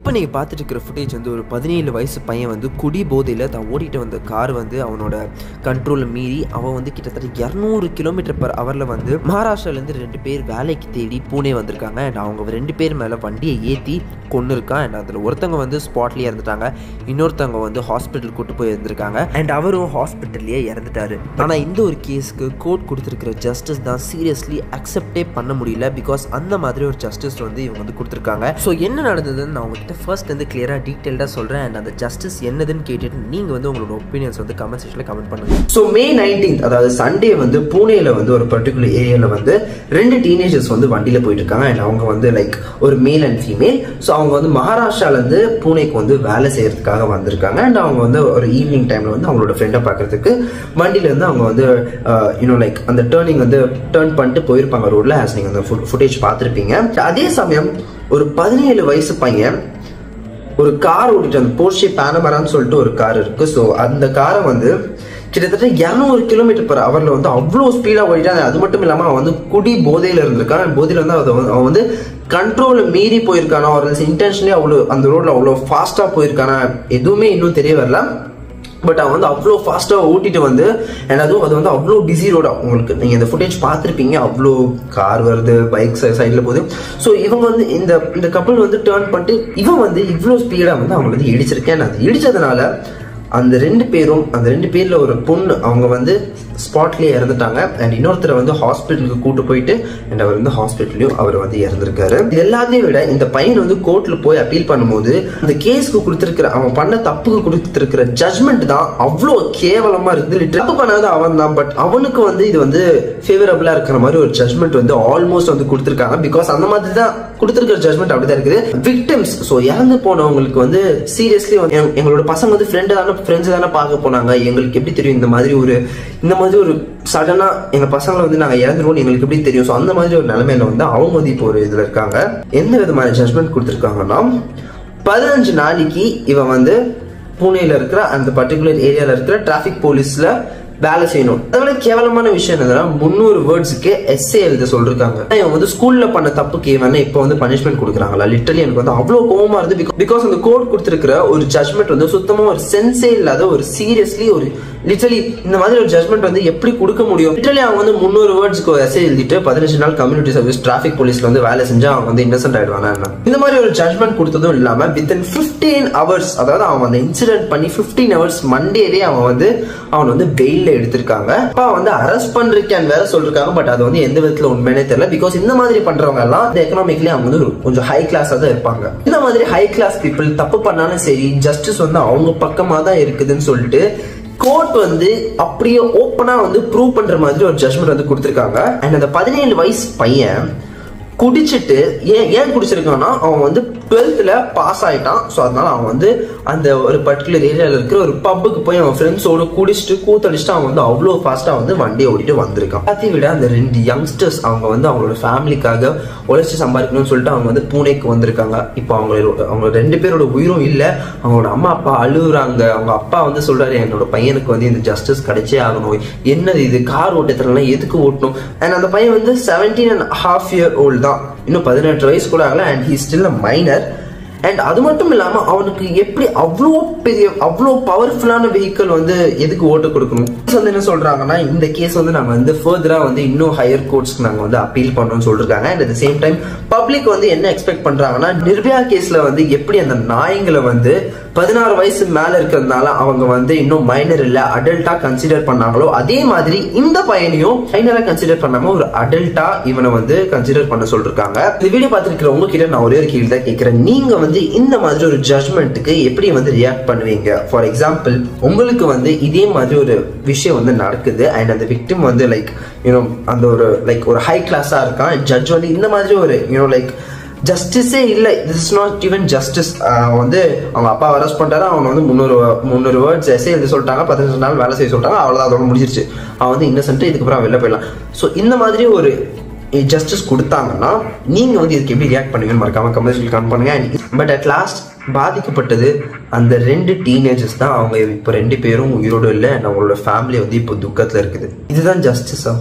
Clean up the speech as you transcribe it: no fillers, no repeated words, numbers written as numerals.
இப்போ நீங்கள் பார்த்துட்டு இருக்கிற ஃபுட்டேஜ் வந்து ஒரு 17 வயசு பையன் வந்து குடி போதையில் தான் ஓடிட்டு வந்த கார் வந்து அவனோட கண்ட்ரோலை மீறி அவன் வந்து கிட்டத்தட்ட 200 km/h வந்து மகாராஷ்டிராலேருந்து 2 பேர் வேலைக்கு தேடி பூனே வந்திருக்காங்க. அண்ட் அவங்க 2 பேர் மேலே வண்டியை ஏற்றி கொண்டு இருக்கான். அண்ட் அதில் ஒருத்தவங்க வந்து ஸ்பாட்லேயே இறந்துட்டாங்க, இன்னொருத்தவங்க வந்து ஹாஸ்பிட்டல் கூட்டு போய் இருந்திருக்காங்க. அண்ட் அவரும் ஹாஸ்பிட்டல்லையே இறந்துட்டாரு. ஆனால் இந்த ஒரு கேஸுக்கு கோர்ட் கொடுத்துருக்கிற ஜஸ்டிஸ் தான் சீரியஸ்லி அக்செப்டே பண்ண முடியல. பிகாஸ் அந்த மாதிரி ஒரு ஜஸ்டிஸ் வந்து இவங்க வந்து கொடுத்துருக்காங்க. ஸோ என்ன நடந்ததுன்னு நான் உங்ககிட்ட ஃபர்ஸ்ட் வந்து கிளியராக டீட்டெயில்டாக சொல்கிறேன். அண்ட் அந்த ஜஸ்டிஸ் என்னதுன்னு கேட்டுட்டு நீங்கள் வந்து உங்களோட ஒப்பீனியன்ஸ் வந்து கமெண்ட் செக்ஷனில் கமெண்ட் பண்ணுங்க. ஸோ May 19th அதாவது சண்டே வந்து பூனேல வந்து ஒரு பர்டிகுலர் ஏரியாவில் வந்து 2 டீனேஜர்ஸ் வந்து வண்டியில் போயிட்டு இருக்காங்க. அண்ட் அவங்க வந்து லைக் ஒரு மேல் அண்ட் ஃபீமேல். ஸோ அவங்க வந்து மகாராஷ்டிராலேருந்து பூனேக்கு வந்து வேலை செய்யறதுக்காக வந்திருக்காங்க. அண்ட் அவங்க வந்து ஒரு ஈவினிங் டைம்ல வந்து அவங்களோட ஃப்ரெண்டை பார்க்கறதுக்கு வண்டியிலேருந்து அவங்க வந்து லைக் அந்த டேர்னிங் வந்து டேர்ன் பண்ணிட்டு போயிருப்பாங்க ரோட்ல. ஆஸ் நீங்கள் அந்த ஃபுட்டேஜ் பார்த்துருப்பீங்க. அதே சமயம் ஒரு 17 வயசு பையன் ஒரு கார் ஓடிட்டு, அந்த போர்ஷே பேனமரான்னு சொல்லிட்டு ஒரு கார் இருக்கு. ஸோ அந்த காரை வந்து கிட்டத்தட்ட 200 km/h வந்து அவ்வளோ ஸ்பீடா ஓடிட்டான். அது மட்டும் இல்லாமல் அவன் வந்து குடி போதையில இருந்திருக்கான். போதையில வந்து அவன் வந்து கண்ட்ரோலை மீறி போயிருக்கானா, ஒரு இன்டென்ஷனே அவ்வளோ அந்த ரோட்ல அவ்வளோ ஃபாஸ்டா போயிருக்கானா எதுவுமே இன்னும் தெரிய வரல. பட் அவன் வந்து அவ்வளோ ஃபாஸ்ட்டாக ஓட்டிட்டு வந்து, அண்ட் அதுவும் அது வந்து அவ்வளோ பிஸி ரோடா. உங்களுக்கு நீங்கள் இந்த ஃபுட்டேஜ் பார்த்துருப்பீங்க, அவ்வளோ கார் வருது, பைக் சைடில் போகுது. ஸோ இவங்க வந்து இந்த கப்பல் வந்து டேர்ன் பண்ணிட்டு இவன் வந்து இவ்வளோ ஸ்பீடாக வந்து அவங்க வந்து இடிச்சிருக்கேன். அது இடிச்சதுனால அந்த 2 பேரும், அந்த 2 பேர்ல ஒரு பொண்ணு அவங்க வந்து ஸ்பாட்லேயே இறந்துட்டாங்க. அண்ட் இன்னொருத்தரை வந்து ஹாஸ்பிட்டலுக்கு கூட்டு போயிட்டு அண்ட் அவர் வந்து ஹாஸ்பிட்டல்லையும் அவர் வந்து இறந்துருக்காரு. இது எல்லாத்தையும் விட இந்த பையன் வந்து கோர்ட்ல போய் அப்பீல் பண்ணும்போது அந்த கேஸ்க்கு கொடுத்துருக்கிற, அவன் பண்ண தப்புக்கு கொடுத்துருக்கிற ஜட்மெண்ட் தான் அவ்வளோ கேவலமா இருக்குது. தப்பு பண்ணாத அவன் தான், பட் அவனுக்கு வந்து இது வந்து ஃபேவரபிளா இருக்கிற மாதிரி ஒரு ஜட்மெண்ட் வந்து ஆல்மோஸ்ட் வந்து கொடுத்துருக்காங்க. பிகாஸ் அந்த மாதிரி தான் கொடுத்துருக்கிற ஜட்மெண்ட் அப்படிதான் இருக்குது. விக்டிம்ஸ், ஸோ இறந்து போனவங்களுக்கு வந்து சீரியஸ்லி எங்களோட பசங்க வந்து ஃப்ரெண்ட்ஸ் தானே பார்க்க போனாங்க, எங்களுக்கு எப்படி தெரியும் இந்த மாதிரி ஒரு சடனா எங்க பசங்களை வந்து நாங்க இறந்துருவோம் எங்களுக்கு எப்படி தெரியும். ஸோ அந்த மாதிரி ஒரு நிலைமையில வந்து அவங்க வந்து இப்போ ஒரு இதுல இருக்காங்க. எந்த விதமான ஜட்மெண்ட் கொடுத்துருக்காங்கன்னா 15 நாளைக்கு இவன் வந்து பூனேல இருக்கிற அந்த பர்டிகுலர் ஏரியால இருக்கிற டிராபிக் போலீஸ்ல வேலை செய்யணும். அதோட கேவலமான விஷயம் என்னன்னா 300 வேர்ட்ஸுக்கு எஸ்ஏ எழுத சொல்லிருக்காங்க. இவங்க வந்து ஸ்கூல்ல பண்ண தப்புக்கு இவன் இப்போ வந்து பனிஷ்மெண்ட் கொடுக்குறாங்களா? லிட்டரலி எனக்கு வந்து அவ்வளவு கோவமா இருந்து. பிகாஸ் அந்த கோர்ட் கொடுத்திருக்கிற ஒரு ஜட்மெண்ட் வந்து சுத்தமா ஒரு சென்ஸே இல்லாத, ஒரு சீரியஸ்லி ஒரு லிட்டரலி இந்த மாதிரி ஒரு ஜட்மெண்ட் வந்து எப்படி கொடுக்க முடியும்? லிட்டரலி அவங்க வந்து 300 வேர்ட்ஸ்க்கு எஸ்ஏ எழுதிட்டு 15 நாள் கம்யூனிட்டி சர்வீஸ் டிராபிக் போலீஸ்ல வந்து வேலை செஞ்சா அவங்க வந்து இன்னசென்ட் ஆயிடுவாங்க. இந்த மாதிரி ஒரு ஜட்மெண்ட் கொடுத்ததும் இல்லாம வித்தின் 15 hours, அதாவது அவன் அந்த இன்சிடென்ட் பண்ணி 15 hours மண்டேவே அவன் வந்து பெயில்ல எடுத்திருக்காங்க. அப்பா வந்து அரெஸ்ட் பண்றேன்னு வேற சொல்லிருக்காங்க. பட் அது வந்து எந்த விதத்துல உண்மையே தெரியல. பிகாஸ் இந்த மாதிரி பண்றவங்க எல்லாம் எக்கனாமிக்லி அவங்க வந்து கொஞ்சம் ஹை கிளாஸா தான் இருப்பாங்க. இந்த மாதிரி ஹை கிளாஸ் பீப்புள் தப்பு பண்ணாலும் சரி, ஜஸ்டிஸ் வந்து அவங்க பக்கமா தான் இருக்குதுன்னு சொல்லிட்டு கோர்ட் வந்து அப்படியே ஓப்பனா வந்து ப்ரூவ் பண்ற மாதிரி ஒரு ஜட்மெண்ட் வந்து கொடுத்திருக்காங்க. அண்ட் அந்த 17 வயசு பையன் குடிச்சிட்டு ஏன் குடிச்சிருக்கான்னா அவன் வந்து 12th பாஸ் ஆயிட்டான். ஸோ அதனால அவன் வந்து அந்த ஒரு பர்டிகுலர் ஏரியாவில் இருக்கிற ஒரு பப்புக்கு போய் அவன் ஃப்ரெண்ட்ஸோட குடிச்சிட்டு கூத்தடிச்சுட்டு அவன் வந்து அவ்வளோ ஃபாஸ்ட்டாக வந்து வண்டியை ஓடிட்டு வந்திருக்கான். எல்லாத்தையும் விட அந்த 2 யங்ஸ்டர்ஸ் அவங்க வந்து அவங்களோட ஃபேமிலிக்காக உழைச்சி சம்பாதிக்கணும்னு சொல்லிட்டு அவங்க வந்து பூனேக்கு வந்திருக்காங்க. இப்போ அவங்க 2 பேரோட உயிரும் இல்லை. அவங்களோட அம்மா அப்பா அழுகுறாங்க. அவங்க அப்பா வந்து சொல்றாரு, என்னோட பையனுக்கு வந்து இந்த ஜஸ்டிஸ் கிடைச்சே ஆகணும். என்னது இது, கார் ஓட்டத்தினால எதுக்கு ஓட்டணும்? அண்ட் அந்த பையன் வந்து 17.5 year old தான், இன்னும் 18 வயசு கூட ஆகல. And he still a minor. And அது மட்டும் இல்லாம அவனுக்கு எப்படி அவ்வளோ பவர்ஃபுல்லான வெஹிக்கிள் வந்து எதுக்கு ஓட்ட கொடுக்கணும்? வந்து என்ன சொல்றாங்கன்னா, இந்த கேஸ் வந்து நாங்க வந்து ஃபர்தரா வந்து இன்னும் ஹையர் கோர்ட்ஸ்க்கு நாங்க வந்து அப்பீல் பண்றோம்னு சொல்லிருக்காங்க. And at the same time public வந்து என்ன எக்ஸ்பெக்ட் பண்றாங்கன்னா, நிர்பயா கேஸ்ல வந்து எப்படி அந்த நாய்களை வந்து 16 வயசு மேல இருக்கிறதுனால அவங்க வந்து இன்னும் மைனர் இல்ல அடல்ட்டா கன்சிடர் பண்ணாங்களோ, அதே மாதிரி இந்த பையனையும் மைனரா கன்சிடர் பண்ணாம ஒரு அடல்ட்டா இவனை வந்து கன்சிடர் பண்ண சொல்லிருக்காங்க. இந்த வீடியோ பார்த்துருக்கிற உங்ககிட்ட நான் ஒரே ஒரு கேள்வி தான் கேட்கிறேன். நீங்க வந்து இந்த மாதிரி ஒரு ஜட்மெண்ட்டுக்கு எப்படி வந்து ரியாக்ட் பண்ணுவீங்க? ஃபார் எக்ஸாம்பிள், உங்களுக்கு வந்து இதே மாதிரி ஒரு விஷயம் வந்து நடக்குது அண்ட் அந்த விக்டிம் வந்து லைக் அந்த ஒரு ஹை கிளாஸா இருக்கான். ஜட்ஜ் வந்து இந்த மாதிரி ஒரு ஜஸ்டிஸே இல்லை, this is not even justice. வந்து அவங்க அப்பா அரெஸ்ட் பண்ணிட்டாரு, அவன் வந்து 300 வேர்ட்ஸ் எஸ்ஏ எழுதி சொல்லிட்டாங்க, 15 நாள் வேலை செய்ய சொல்லிட்டாங்க, அவ்வளோதான், அதோட முடிஞ்சிருச்சு. அவன் வந்து இன்னசென்ட், இதுக்கப்புறம் வெளில போயிடலாம். ஸோ இந்த மாதிரி ஒரு ஜஸ்டிஸ் கொடுத்தாங்கன்னா நீங்க வந்து இதுக்கு எப்படி ரியாக்ட் பண்ணுவீங்கன்னு மறக்காம கமெண்ட்ஸ்ல கமெண்ட் பண்ணுங்க. பட் அட் லாஸ்ட் பாதிக்கப்பட்டது அந்த 2 டீனேஜர்ஸ் தான். அவங்க இப்போ 2 பேரும் உயிரோடு இல்லை. அவங்களோட ஃபேமிலி வந்து இப்போ துக்கத்துல இருக்குது. இதுதான் ஜஸ்டிஸா?